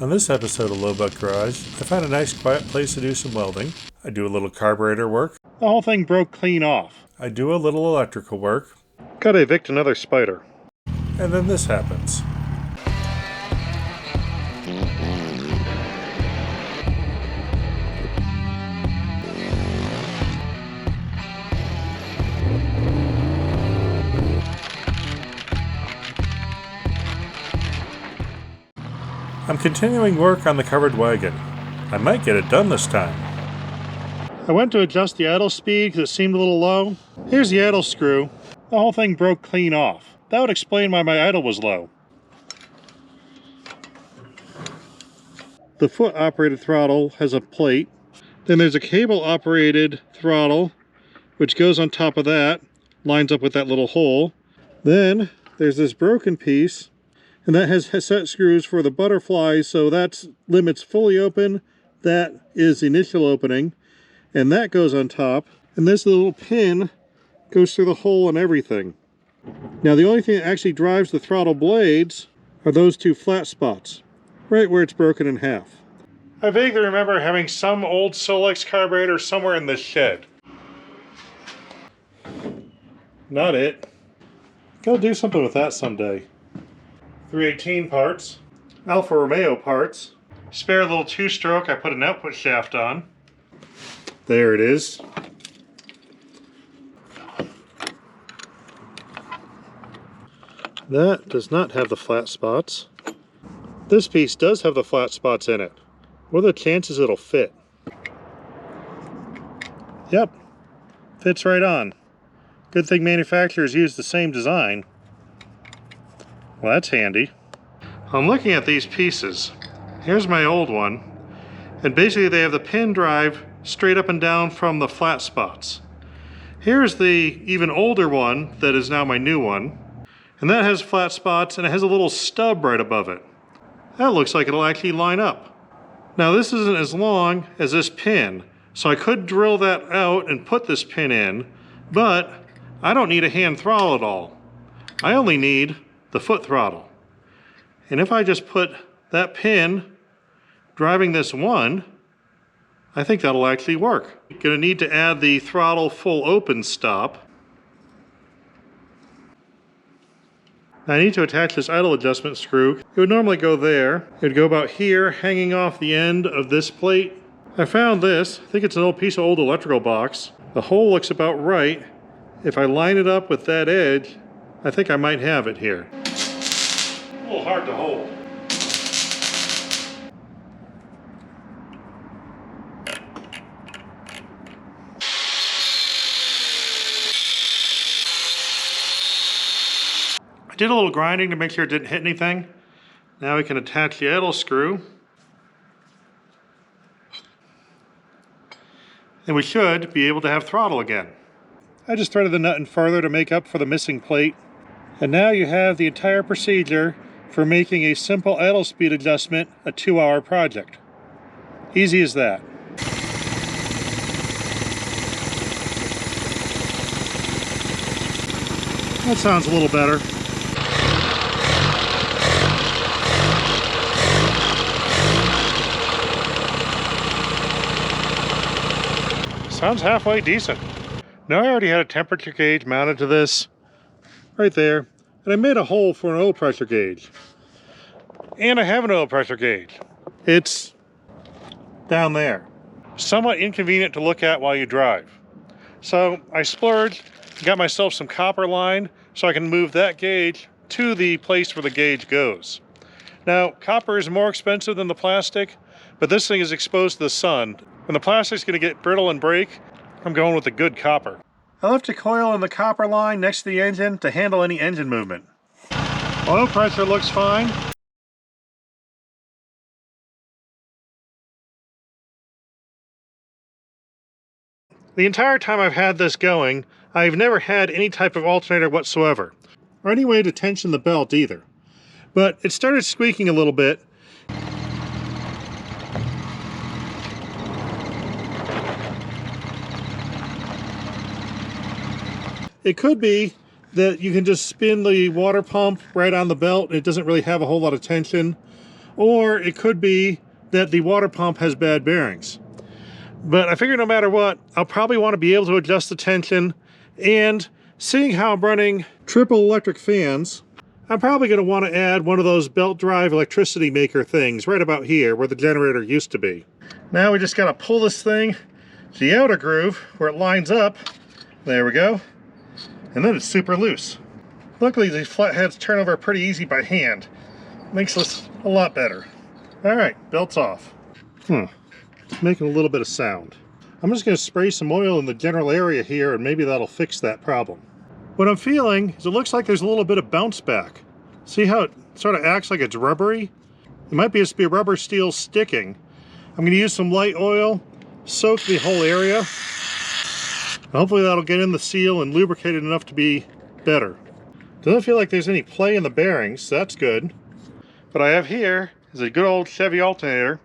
On this episode of Lowbuck Garage, I found a nice quiet place to do some welding. I do a little carburetor work. The whole thing broke clean off. I do a little electrical work. Gotta evict another spider. And then this happens. I'm continuing work on the covered wagon. I might get it done this time. I went to adjust the idle speed because it seemed a little low. Here's the idle screw. The whole thing broke clean off. That would explain why my idle was low. The foot operated throttle has a plate. Then there's a cable operated throttle which goes on top of that, lines up with that little hole. Then there's this broken piece, and that has set screws for the butterflies, so that's limits fully open. That is the initial opening, and that goes on top. And this little pin goes through the hole and everything. Now the only thing that actually drives the throttle blades are those two flat spots, right where it's broken in half. I vaguely remember having some old Solex carburetor somewhere in this shed. Not it. Gotta do something with that someday. 318 parts, Alfa Romeo parts, spare little two-stroke I put an output shaft on. There it is. That does not have the flat spots. This piece does have the flat spots in it. What are the chances it'll fit? Yep, fits right on. Good thing manufacturers use the same design. Well, that's handy. I'm looking at these pieces. Here's my old one. And basically they have the pin drive straight up and down from the flat spots. Here's the even older one that is now my new one. And that has flat spots and it has a little stub right above it. That looks like it'll actually line up. Now this isn't as long as this pin, so I could drill that out and put this pin in, but I don't need a hand throttle at all. I only need the foot throttle. And if I just put that pin driving this one, I think that'll actually work. Gonna need to add the throttle full open stop. I need to attach this idle adjustment screw. It would normally go there. It would go about here, hanging off the end of this plate. I found this. I think it's an old piece of old electrical box. The hole looks about right. If I line it up with that edge, I think I might have it here. A little hard to hold. I did a little grinding to make sure it didn't hit anything. Now we can attach the idle screw. And we should be able to have throttle again. I just threaded the nut in further to make up for the missing plate. And now you have the entire procedure for making a simple idle speed adjustment a 2-hour project. Easy as that. That sounds a little better. Sounds halfway decent. Now I already had a temperature gauge mounted to this right there, and I made a hole for an oil pressure gauge. And I have an oil pressure gauge. It's down there. Somewhat inconvenient to look at while you drive. So I splurged, got myself some copper line so I can move that gauge to the place where the gauge goes. Now, copper is more expensive than the plastic, but this thing is exposed to the sun. When the plastic's gonna get brittle and break, I'm going with the good copper. I left a coil in the copper line next to the engine to handle any engine movement. Oil pressure looks fine. The entire time I've had this going, I've never had any type of alternator whatsoever, or any way to tension the belt either. But it started squeaking a little bit. It could be that you can just spin the water pump right on the belt. It doesn't really have a whole lot of tension. or it could be that the water pump has bad bearings. But I figure no matter what, I'll probably want to be able to adjust the tension, and seeing how I'm running triple electric fans, I'm probably going to want to add one of those belt drive electricity maker things right about here where the generator used to be. Now we just got to pull this thing to the outer groove where it lines up. There we go. And then it's super loose. Luckily these flatheads turn over pretty easy by hand. Makes this a lot better. Alright, belt's off. It's making a little bit of sound. I'm just going to spray some oil in the general area here and maybe that'll fix that problem. What I'm feeling is it looks like there's a little bit of bounce back. See how it sort of acts like it's rubbery? It might just be rubber steel sticking. I'm going to use some light oil, soak the whole area. And hopefully that'll get in the seal and lubricate it enough to be better. Doesn't feel like there's any play in the bearings, so that's good. What I have here is a good old Chevy alternator.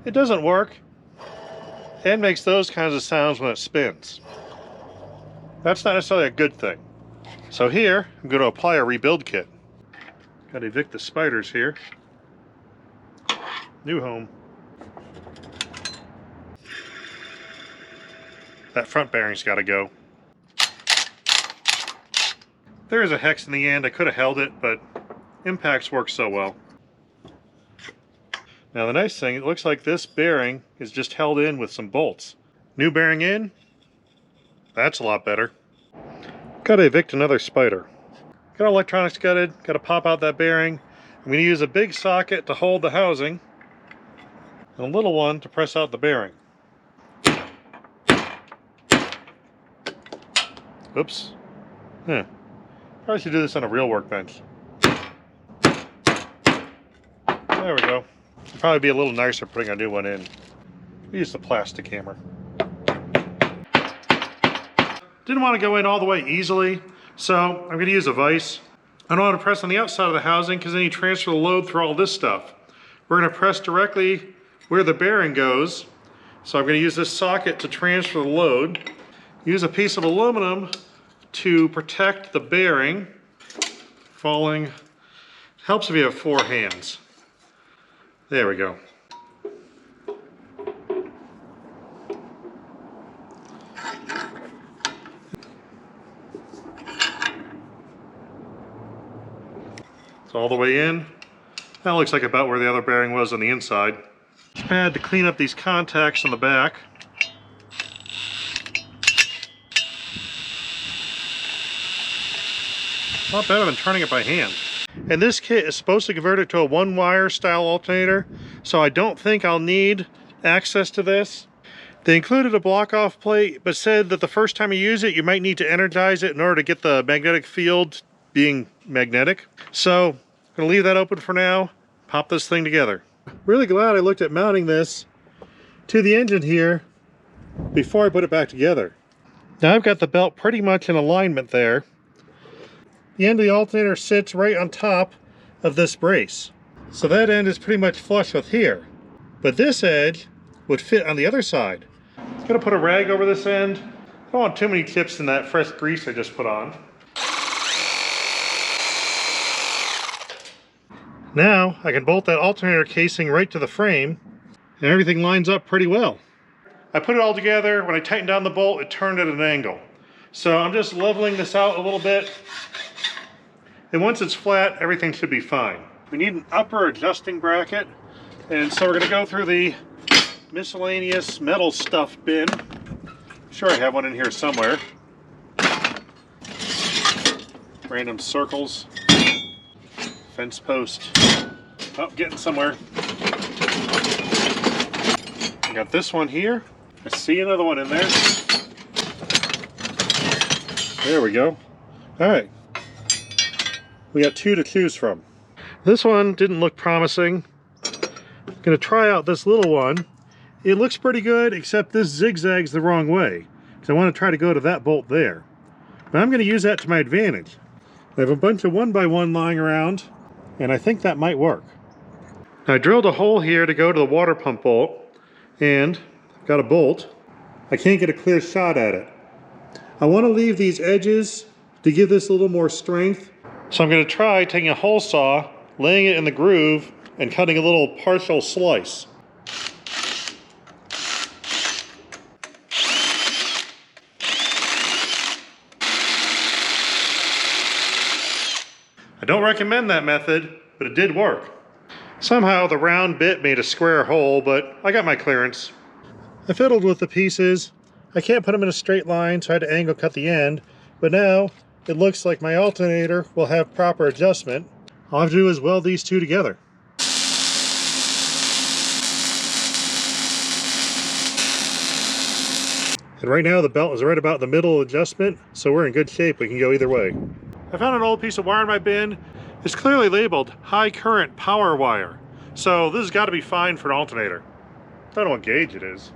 It doesn't work and makes those kinds of sounds when it spins. That's not necessarily a good thing. So here, I'm going to apply a rebuild kit. Got to evict the spiders here. New home. That front bearing's got to go. There is a hex in the end. I could have held it, but impacts work so well. Now the nice thing, it looks like this bearing is just held in with some bolts. New bearing in. That's a lot better. Got to evict another spider. Got our electronics gutted. Got to pop out that bearing. I'm going to use a big socket to hold the housing and a little one to press out the bearing. Oops. Probably should do this on a real workbench. There we go. It'd probably be a little nicer putting a new one in. We use the plastic hammer. Didn't want to go in all the way easily, so I'm going to use a vise. I don't want to press on the outside of the housing because then you transfer the load through all this stuff. We're going to press directly where the bearing goes. So I'm going to use this socket to transfer the load. Use a piece of aluminum to protect the bearing. Falling. Helps if you have 4 hands. There we go. It's all the way in. That looks like about where the other bearing was on the inside. Just had to clean up these contacts on the back. A lot better than turning it by hand. And this kit is supposed to convert it to a 1-wire style alternator, so I don't think I'll need access to this. They included a block-off plate, but said that the first time you use it, you might need to energize it in order to get the magnetic field being magnetic. So, I'm going to leave that open for now, pop this thing together. Really glad I looked at mounting this to the engine here before I put it back together. Now I've got the belt pretty much in alignment there. The end of the alternator sits right on top of this brace. So that end is pretty much flush with here. But this edge would fit on the other side. I'm gonna put a rag over this end. I don't want too many chips in that fresh grease I just put on. Now I can bolt that alternator casing right to the frame and everything lines up pretty well. I put it all together. When I tightened down the bolt, it turned at an angle. So I'm just leveling this out a little bit. And once it's flat, everything should be fine. We need an upper adjusting bracket. And so we're gonna go through the miscellaneous metal stuff bin. I'm sure I have one in here somewhere. Random circles. Fence post. Oh, getting somewhere. I got this one here. I see another one in there. There we go. All right. We got 2 to choose from. This one didn't look promising. I'm gonna try out this little one. It looks pretty good, except this zigzags the wrong way, because I want to try to go to that bolt there. But I'm gonna use that to my advantage. I have a bunch of 1x1 lying around, and I think that might work. Now I drilled a hole here to go to the water pump bolt, and I've got a bolt. I can't get a clear shot at it. I want to leave these edges to give this a little more strength. So I'm going to try taking a hole saw, laying it in the groove, and cutting a little partial slice. I don't recommend that method, but it did work. Somehow the round bit made a square hole, but I got my clearance. I fiddled with the pieces. I can't put them in a straight line, so I had to angle cut the end, but now it looks like my alternator will have proper adjustment. All I have to do is weld these two together. And right now the belt is right about the middle adjustment, so we're in good shape. We can go either way. I found an old piece of wire in my bin. It's clearly labeled high current power wire. So this has got to be fine for an alternator. I don't know what gauge it is.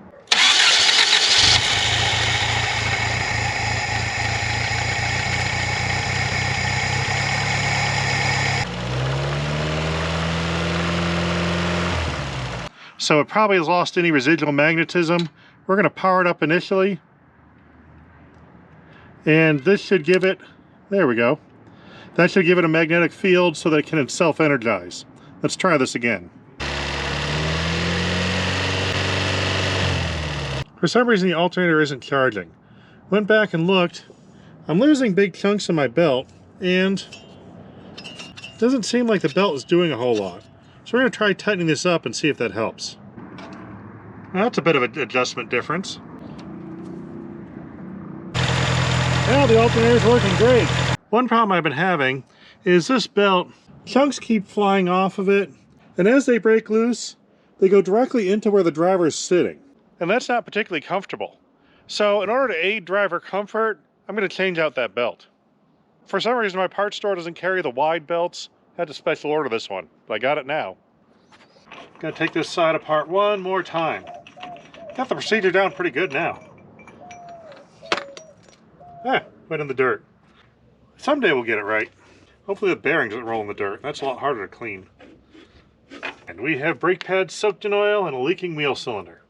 So it probably has lost any residual magnetism. We're going to power it up initially. And this should give it, there we go. That should give it a magnetic field so that it can self-energize. Let's try this again. For some reason the alternator isn't charging. Went back and looked. I'm losing big chunks in my belt, and it doesn't seem like the belt is doing a whole lot. So we're going to try tightening this up and see if that helps. Now that's a bit of an adjustment difference. Now the alternator is working great. One problem I've been having is this belt, chunks keep flying off of it, and as they break loose, they go directly into where the driver is sitting. And that's not particularly comfortable. So in order to aid driver comfort, I'm going to change out that belt. For some reason my parts store doesn't carry the wide belts. I had to special order this one, but I got it now. Gotta take this side apart one more time. Got the procedure down pretty good now. Went in the dirt. Someday we'll get it right. Hopefully the bearing doesn't roll in the dirt. That's a lot harder to clean. And we have brake pads soaked in oil and a leaking wheel cylinder.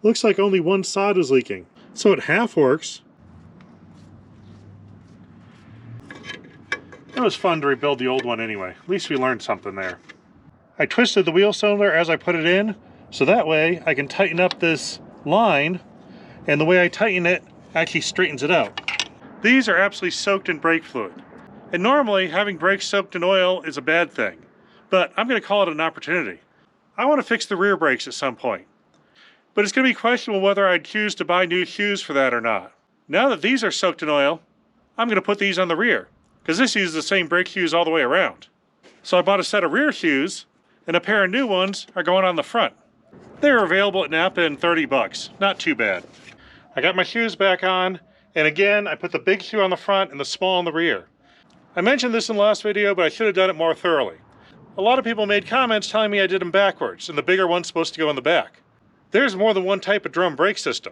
Looks like only one side was leaking, so it half works. It was fun to rebuild the old one anyway. At least we learned something there. I twisted the wheel cylinder as I put it in, so that way I can tighten up this line, and the way I tighten it actually straightens it out. These are absolutely soaked in brake fluid. And normally having brakes soaked in oil is a bad thing, but I'm going to call it an opportunity. I want to fix the rear brakes at some point. But it's going to be questionable whether I'd choose to buy new shoes for that or not. Now that these are soaked in oil, I'm going to put these on the rear, because this uses the same brake shoes all the way around. So I bought a set of rear shoes, and a pair of new ones are going on the front. They were available at Napa in 30 bucks, not too bad. I got my shoes back on, and again, I put the big shoe on the front and the small on the rear. I mentioned this in the last video, but I should have done it more thoroughly. A lot of people made comments telling me I did them backwards, and the bigger one's supposed to go in the back. There's more than one type of drum brake system.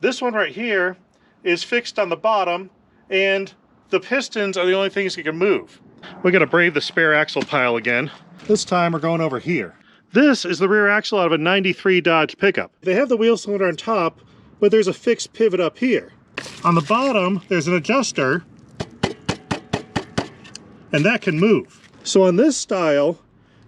This one right here is fixed on the bottom, and the pistons are the only things you can move. We gotta brave the spare axle pile again. This time we're going over here. This is the rear axle out of a 93 Dodge pickup. They have the wheel cylinder on top, but there's a fixed pivot up here. On the bottom, there's an adjuster, and that can move. So on this style,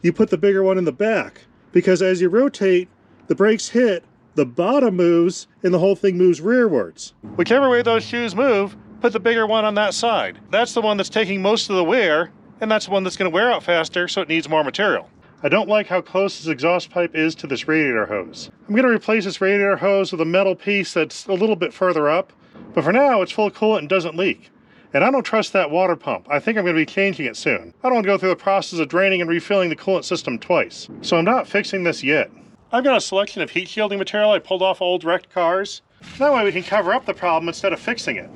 you put the bigger one in the back, because as you rotate, the brakes hit, the bottom moves, and the whole thing moves rearwards. Whichever way those shoes move, put the bigger one on that side. That's the one that's taking most of the wear, and that's the one that's going to wear out faster, so it needs more material. I don't like how close this exhaust pipe is to this radiator hose. I'm going to replace this radiator hose with a metal piece that's a little bit further up, but for now it's full of coolant and doesn't leak. And I don't trust that water pump. I think I'm going to be changing it soon. I don't want to go through the process of draining and refilling the coolant system twice. So I'm not fixing this yet. I've got a selection of heat shielding material I pulled off old wrecked cars. That way we can cover up the problem instead of fixing it.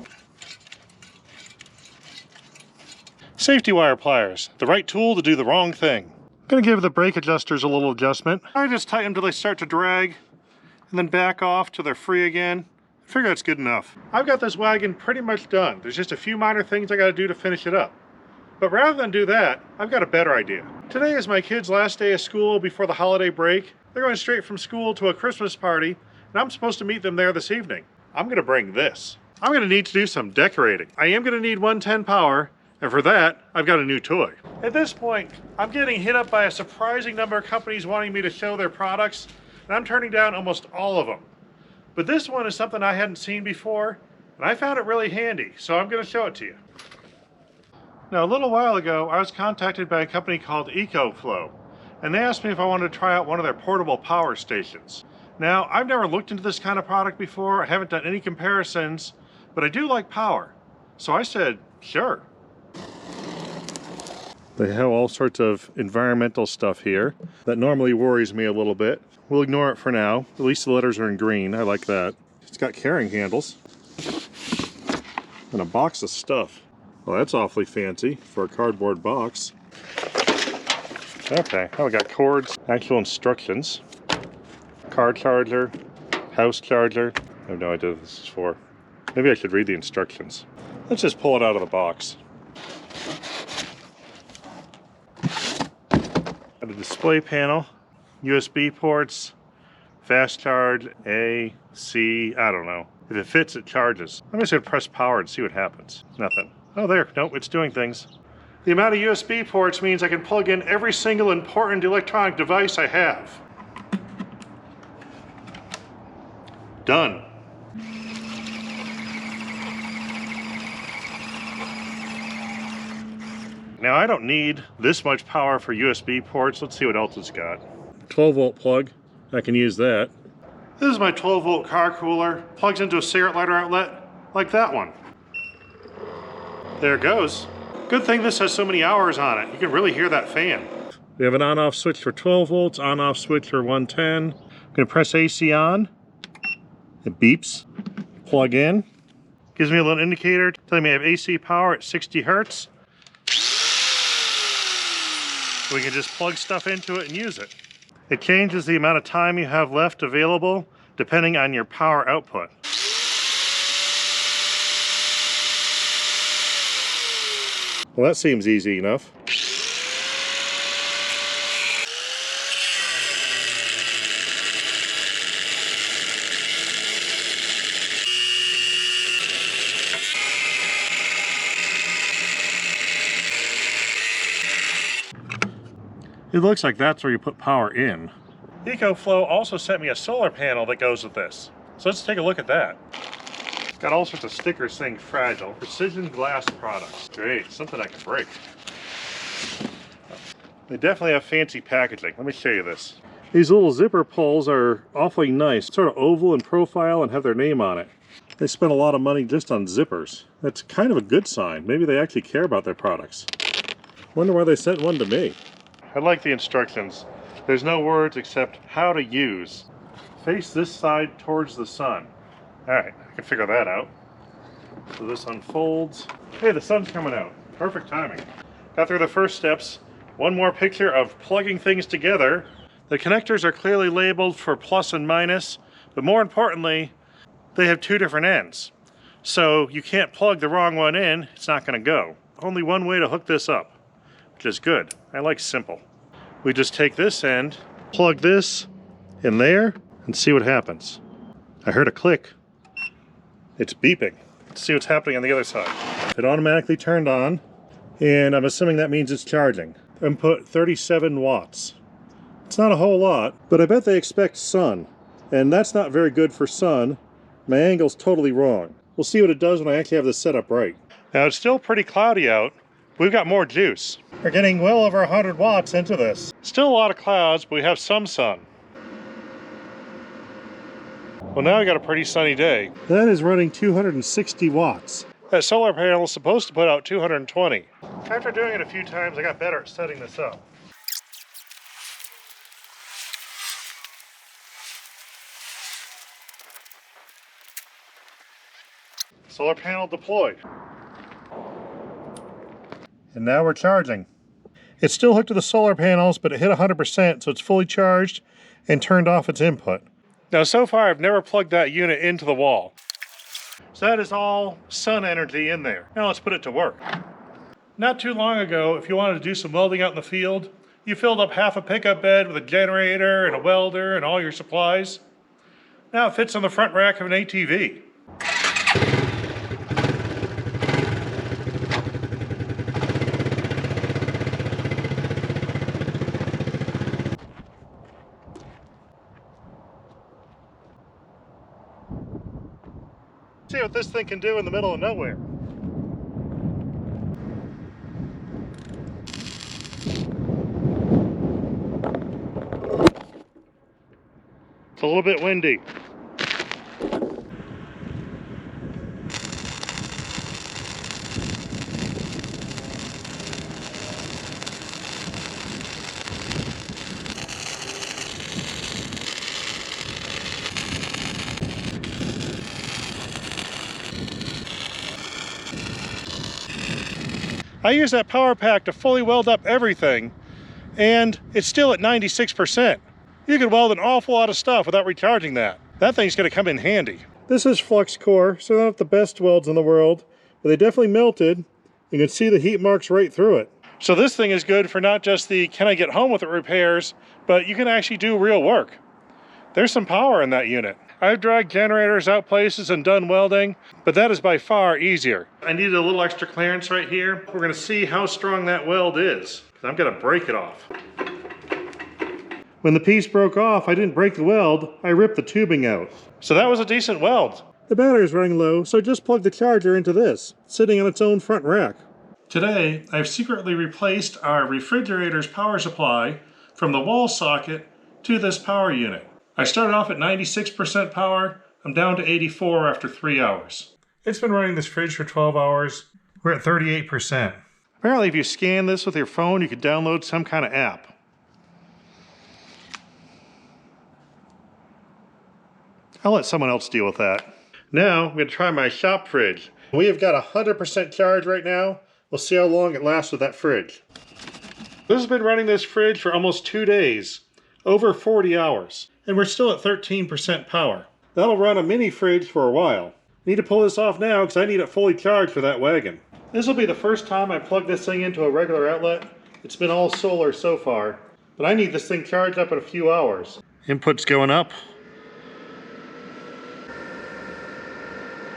Safety wire pliers, the right tool to do the wrong thing. I'm going to give the brake adjusters a little adjustment. I just tighten them till they start to drag, and then back off till they're free again. I figure that's good enough. I've got this wagon pretty much done. There's just a few minor things I got to do to finish it up. But rather than do that, I've got a better idea. Today is my kids' last day of school before the holiday break. They're going straight from school to a Christmas party, and I'm supposed to meet them there this evening. I'm going to bring this. I'm going to need to do some decorating. I am going to need 110 power, and for that, I've got a new toy. At this point, I'm getting hit up by a surprising number of companies wanting me to show their products, and I'm turning down almost all of them. But this one is something I hadn't seen before, and I found it really handy, so I'm going to show it to you. Now, a little while ago, I was contacted by a company called Ecoflow, and they asked me if I wanted to try out one of their portable power stations. Now, I've never looked into this kind of product before, I haven't done any comparisons, but I do like power. So I said, sure. They have all sorts of environmental stuff here that normally worries me a little bit. We'll ignore it for now. At least the letters are in green. I like that. It's got carrying handles and a box of stuff. Well, that's awfully fancy for a cardboard box. Okay, oh, we got cords, actual instructions. Car charger, house charger. I have no idea what this is for. Maybe I should read the instructions. Let's just pull it out of the box. Got a display panel, USB ports, fast charge, A, C, I don't know. If it fits, it charges. I'm just gonna press power and see what happens. Nothing. Oh, there, nope, it's doing things. The amount of USB ports means I can plug in every single important electronic device I have. Done. Now I don't need this much power for USB ports. Let's see what else it's got. 12-volt plug, I can use that. This is my 12-volt car cooler. Plugs into a cigarette lighter outlet, like that one. There it goes. Good thing this has so many hours on it. You can really hear that fan. We have an on-off switch for 12 volts, on-off switch for 110. I'm gonna press AC on. It beeps. Plug in. Gives me a little indicator telling me I have AC power at 60 hertz. We can just plug stuff into it and use it. It changes the amount of time you have left available depending on your power output. Well, that seems easy enough. It looks like that's where you put power in. Ecoflow also sent me a solar panel that goes with this. So let's take a look at that. Got all sorts of stickers saying fragile. Precision glass products. Great, something I can break. They definitely have fancy packaging. Let me show you this. These little zipper pulls are awfully nice. Sort of oval in profile and have their name on it. They spent a lot of money just on zippers. That's kind of a good sign. Maybe they actually care about their products. Wonder why they sent one to me. I like the instructions. There's no words except how to use. Face this side towards the sun. Alright, I can figure that out. So this unfolds. Hey, the sun's coming out. Perfect timing. Got through the first steps. One more picture of plugging things together. The connectors are clearly labeled for plus and minus, but more importantly, they have two different ends. So you can't plug the wrong one in, it's not going to go. Only one way to hook this up, which is good. I like simple. We just take this end, plug this in there, and see what happens. I heard a click. It's beeping. Let's see what's happening on the other side. It automatically turned on, and I'm assuming that means it's charging. Input 37 watts. It's not a whole lot, but I bet they expect sun, and that's not very good for sun. My angle's totally wrong. We'll see what it does when I actually have this set up right. Now it's still pretty cloudy out. We've got more juice. We're getting well over 100 watts into this. Still a lot of clouds, but we have some sun. Well, now we got a pretty sunny day. That is running 260 watts. That solar panel is supposed to put out 220. After doing it a few times, I got better at setting this up. Solar panel deployed. And now we're charging. It's still hooked to the solar panels, but it hit 100%, so it's fully charged and turned off its input. Now, so far, I've never plugged that unit into the wall. So that is all sun energy in there. Now let's put it to work. Not too long ago, if you wanted to do some welding out in the field, You filled up half a pickup bed with a generator and a welder and all your supplies. Now it fits on the front rack of an ATV. See what this thing can do in the middle of nowhere. It's a little bit windy. I use that power pack to fully weld up everything, and it's still at 96%. You could weld an awful lot of stuff without recharging that. That thing's gonna come in handy. This is flux core, so they're not the best welds in the world, but they definitely melted. You can see the heat marks right through it. So this thing is good for not just the can I get home with it repairs, but you can actually do real work. There's some power in that unit. I've dragged generators out places and done welding, but that is by far easier. I needed a little extra clearance right here. We're gonna see how strong that weld is, because I'm gonna break it off. When the piece broke off, I didn't break the weld, I ripped the tubing out. So that was a decent weld. The battery's running low, so I just plugged the charger into this, sitting on its own front rack. Today, I've secretly replaced our refrigerator's power supply from the wall socket to this power unit. I started off at 96% power. I'm down to 84 after 3 hours. It's been running this fridge for 12 hours. We're at 38%. Apparently, if you scan this with your phone, you could download some kind of app. I'll let someone else deal with that. Now, I'm going to try my shop fridge. We have got 100% charge right now. We'll see how long it lasts with that fridge. This has been running this fridge for almost 2 days, over 40 hours, and we're still at 13% power. That'll run a mini fridge for a while. Need to pull this off now because I need it fully charged for that wagon. This will be the first time I plug this thing into a regular outlet. It's been all solar so far, but I need this thing charged up in a few hours. Input's going up.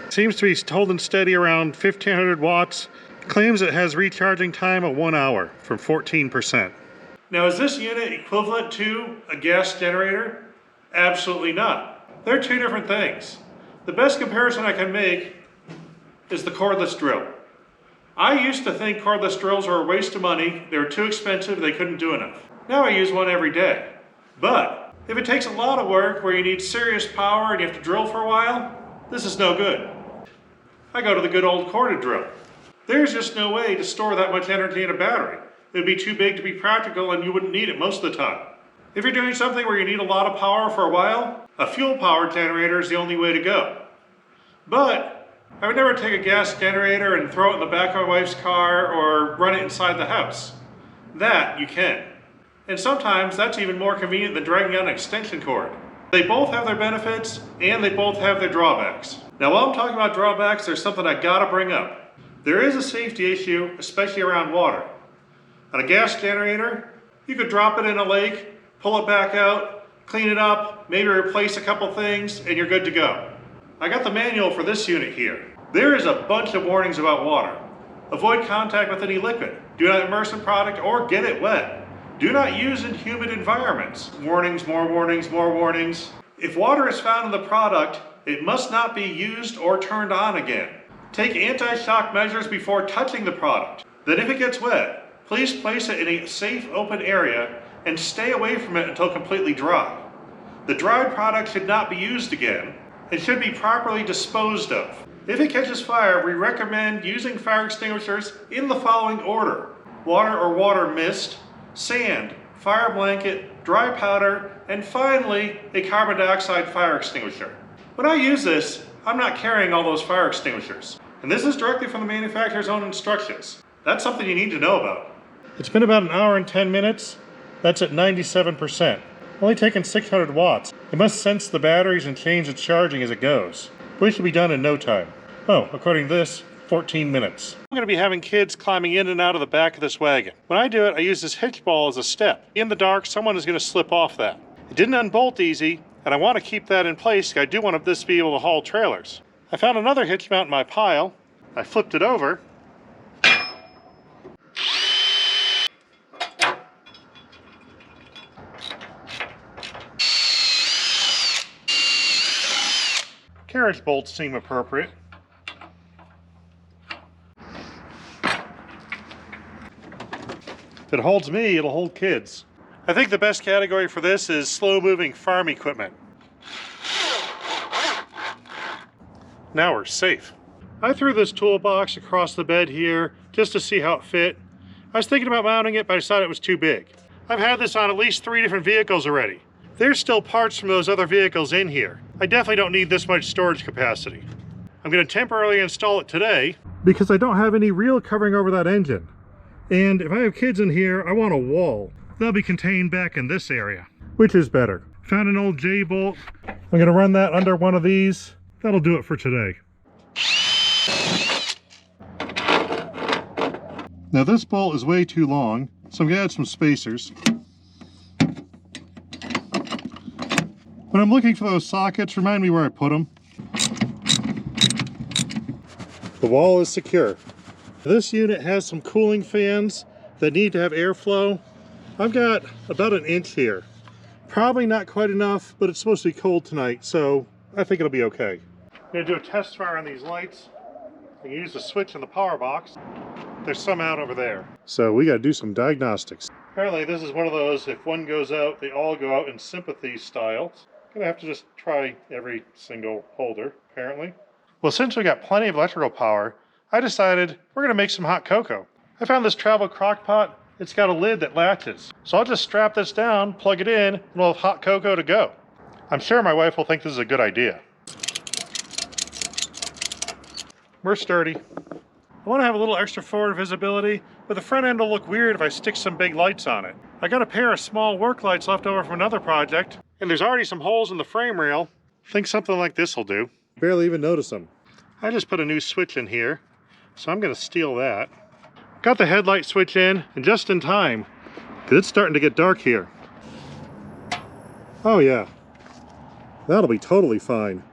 Seems to be holding steady around 1500 watts. Claims it has recharging time of 1 hour from 14%. Now, is this unit equivalent to a gas generator? Absolutely not. They're two different things. The best comparison I can make is the cordless drill. I used to think cordless drills were a waste of money. They were too expensive, they couldn't do enough. Now I use one every day. But if it takes a lot of work where you need serious power and you have to drill for a while, this is no good. I go to the good old corded drill. There's just no way to store that much energy in a battery. It would be too big to be practical and you wouldn't need it most of the time. If you're doing something where you need a lot of power for a while, a fuel-powered generator is the only way to go. But I would never take a gas generator and throw it in the back of my wife's car or run it inside the house. That you can. And sometimes that's even more convenient than dragging out an extension cord. They both have their benefits and they both have their drawbacks. Now, while I'm talking about drawbacks, there's something I gotta bring up. There is a safety issue, especially around water. On a gas generator, you could drop it in a lake, pull it back out, clean it up, maybe replace a couple things, and you're good to go. I got the manual for this unit here. There is a bunch of warnings about water. Avoid contact with any liquid. Do not immerse in product or get it wet. Do not use in humid environments. Warnings, more warnings, more warnings. If water is found in the product, it must not be used or turned on again. Take anti-shock measures before touching the product. Then if it gets wet, please place it in a safe open area and stay away from it until completely dry. The dried product should not be used again and should be properly disposed of. If it catches fire, we recommend using fire extinguishers in the following order: water or water mist, sand, fire blanket, dry powder, and finally, a carbon dioxide fire extinguisher. When I use this, I'm not carrying all those fire extinguishers. And this is directly from the manufacturer's own instructions. That's something you need to know about. It's been about an hour and 10 minutes. That's at 97%. Only taken 600 watts. It must sense the batteries and change its charging as it goes. Which should be done in no time. Oh, according to this, 14 minutes. I'm going to be having kids climbing in and out of the back of this wagon. When I do it, I use this hitch ball as a step. In the dark, someone is going to slip off that. It didn't unbolt easy, and I want to keep that in place because I do want this to be able to haul trailers. I found another hitch mount in my pile. I flipped it over. Carriage bolts seem appropriate. If it holds me, it'll hold kids. I think the best category for this is slow-moving farm equipment. Now we're safe. I threw this toolbox across the bed here just to see how it fit. I was thinking about mounting it, but I decided it was too big. I've had this on at least 3 different vehicles already. There's still parts from those other vehicles in here. I definitely don't need this much storage capacity. I'm going to temporarily install it today because I don't have any reel covering over that engine. And if I have kids in here, I want a wall. They'll be contained back in this area, which is better. Found an old J-bolt. I'm going to run that under one of these. That'll do it for today. Now this bolt is way too long, so I'm going to add some spacers. When I'm looking for those sockets, remind me where I put them. The wall is secure. This unit has some cooling fans that need to have airflow. I've got about 1 inch here. Probably not quite enough, but it's supposed to be cold tonight, so I think it'll be okay. I'm going to do a test fire on these lights. I can use the switch in the power box. There's some out over there. So we got to do some diagnostics. Apparently this is one of those, if one goes out, they all go out in sympathy style. Gonna have to just try every single holder, apparently. Well, since we got plenty of electrical power, I decided we're gonna make some hot cocoa. I found this travel crock pot. It's got a lid that latches. So I'll just strap this down, plug it in, and we'll have hot cocoa to go. I'm sure my wife will think this is a good idea. We're sturdy. I want to have a little extra forward visibility, but the front end will look weird if I stick some big lights on it. I got a pair of small work lights left over from another project, and there's already some holes in the frame rail. I think something like this will do. Barely even notice them. I just put a new switch in here, so I'm going to steal that. Got the headlight switch in, and just in time, because it's starting to get dark here. Oh yeah, that'll be totally fine.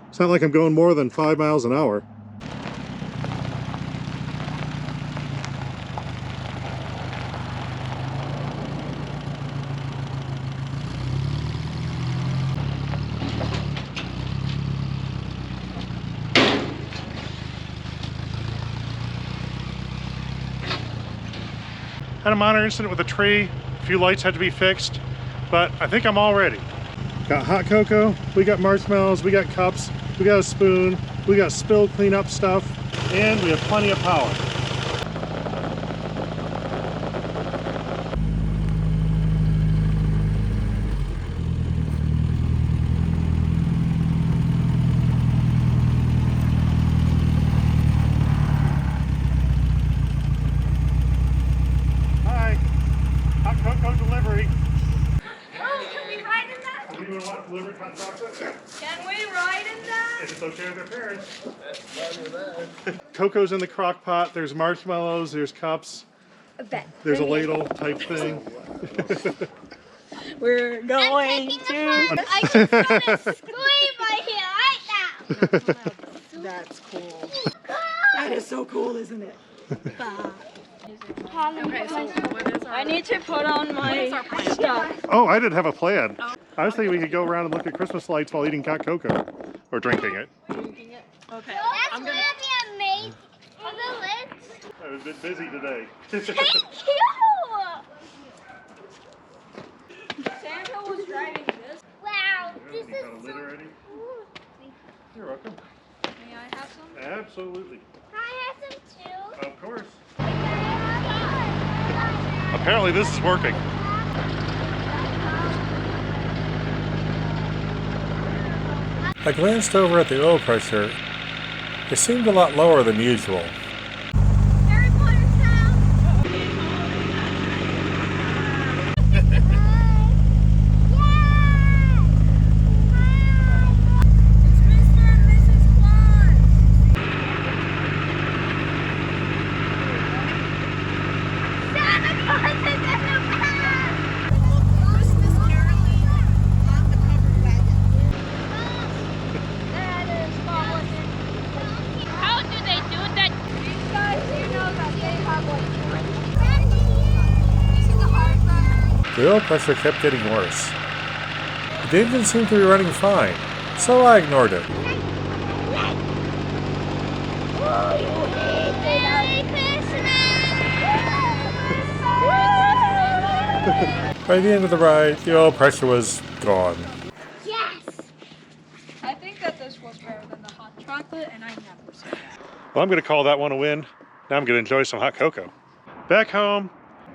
It's not like I'm going more than 5 miles an hour. Had a minor incident with a tree, a few lights had to be fixed, but I think I'm all ready. Got hot cocoa, we got marshmallows, we got cups, we got a spoon, we got spill cleanup stuff, and we have plenty of power. Delivery. Oh, can we ride in that? Anyone want delivered hot chocolate? Can we ride in that? If it's okay with their parents. Cocoa's in the crock pot, there's marshmallows, there's cups, there's a ladle type thing. We're going to... I just want to scream right here, right now. That's cool. That is so cool, isn't it? Okay, so what is our... I need to put on my stuff. Oh, I didn't have a plan. I was thinking we could go around and look at Christmas lights while eating hot cocoa. Or drinking it. Okay. That's going to be amazing. For the lids. I've been busy today. Thank you! Santa was driving this. Wow, this You is got a lid so... already? You're welcome. May I have some? Absolutely. Can I have some too? Of course. Oh Apparently this is working. I glanced over at the oil pressure. It seemed a lot lower than usual. Harry Potter sound. The oil pressure kept getting worse. But the engine seemed to be running fine, so I ignored it. By the end of the ride, the oil pressure was gone. Yes! I think that this was better than the hot chocolate, and I never said that. Well, I'm going to call that one a win. Now I'm going to enjoy some hot cocoa. Back home,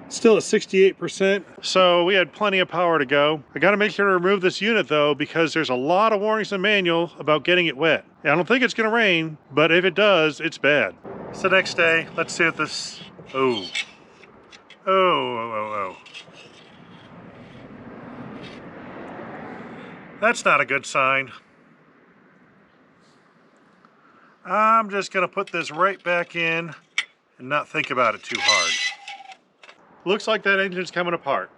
still at 68%, so we had plenty of power to go. I got to make sure to remove this unit though, because there's a lot of warnings in the manual about getting it wet. I don't think it's going to rain, but if it does, it's bad. So next day, let's see if this... Oh. That's not a good sign. I'm just going to put this right back in and not think about it too hard. Looks like that engine's coming apart,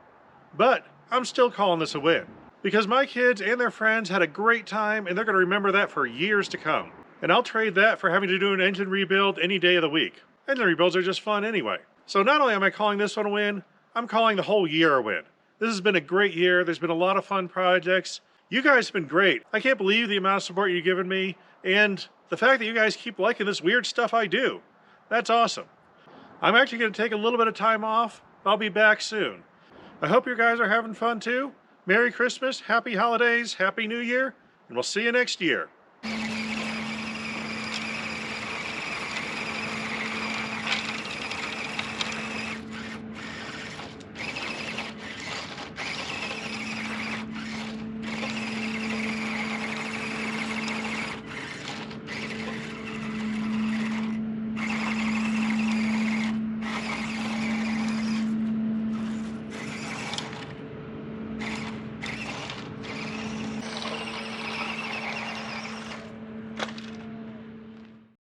but I'm still calling this a win because my kids and their friends had a great time and they're going to remember that for years to come. And I'll trade that for having to do an engine rebuild any day of the week. Engine rebuilds are just fun anyway. So not only am I calling this one a win, I'm calling the whole year a win. This has been a great year. There's been a lot of fun projects. You guys have been great. I can't believe the amount of support you've given me and the fact that you guys keep liking this weird stuff I do. That's awesome. I'm actually going to take a little bit of time off. I'll be back soon. I hope you guys are having fun too. Merry Christmas, Happy Holidays, Happy New Year, and we'll see you next year.